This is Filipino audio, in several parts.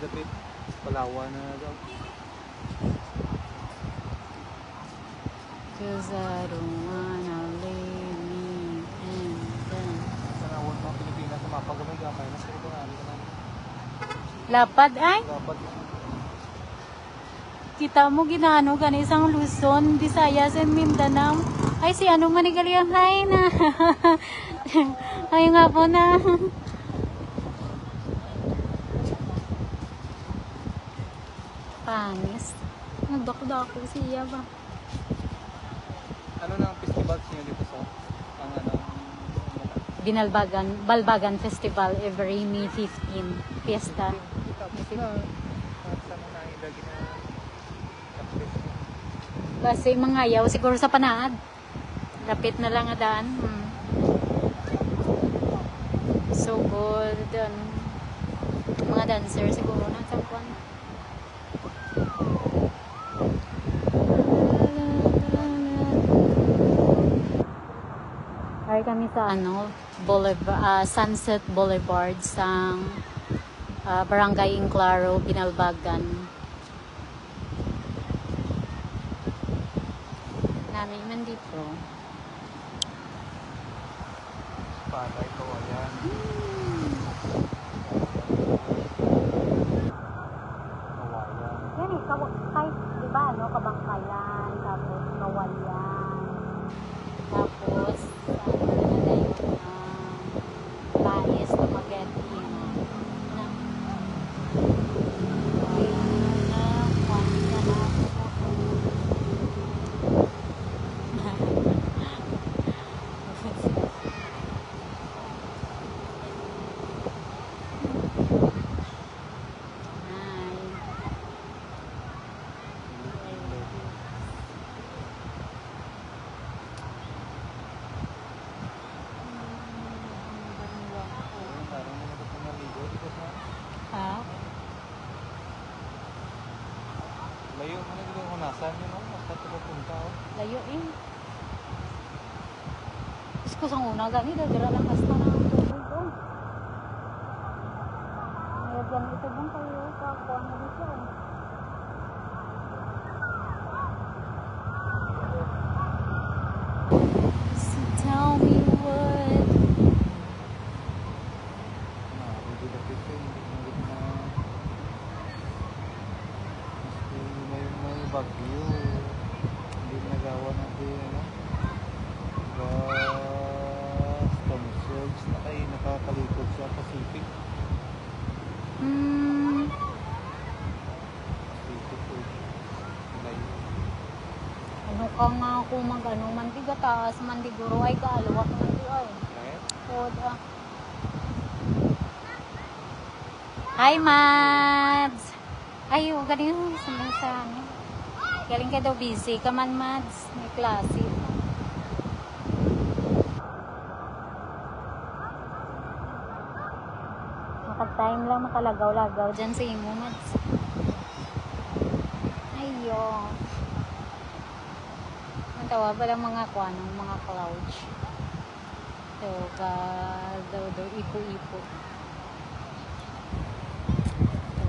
dapit. Palawan na daw. Cause I don't wanna leave me in them. Sanawon mga Pilipinas na mapagamay-gamay na sila na. Lapad ay? Dapat Kita mo ginano isang Luzon, Visayas and Mindanao. Ay si ano manigaling hay na. Ay nga po na. Panis. Nagdako-dako siya ba? ano nang festival niyo dito sa ang ano Balbagan Festival every May 15. Fiesta. tapos na sa mga ilagi na tapos Kasi mangayaw siguro sa panaad. Lapit na lang adaan. So good. Mga dancer siguro na sa kwan. Ay kami sa Sunset Boulevard sa Barangay Inclaro, Binalbagan. Namin man dito. palay ko ayan. Yan kahit di ba kabangkalan, tapos kawayan, tapos Baes, Dumaguete, Layo mo na dito kung nasaan yun, no? Basta ito punta, oh. layo eh. Tapos ko sa una gani, dira lang hasta na ang tubig doon. Ngayon yan ito bang kayo, kakuha na dito eh. So tell me what. Hindi dapit ko, hindi na may bagyo. Hindi nagawa natin, ano? Storm surge na ay nakakalikod sa Pacific. Pacific Ocean. Layo. Ano ka nga kung mag-ano man di gataas man di guro ay kaaluwak man di ay. Oda. Hi Mads! Ay, huwag ganun sa ano. Galing ka daw busy ka man Mads. May klase. Makatime lang makalagaw-lagaw dyan sa imo Mads. Ayo. Ang tawa pa lang mga kwanong mga clouds. So, daw ipo-ipo.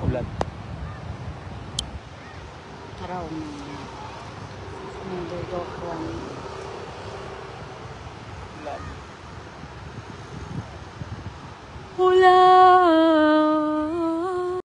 Ulan. Araw mo. May dugok one.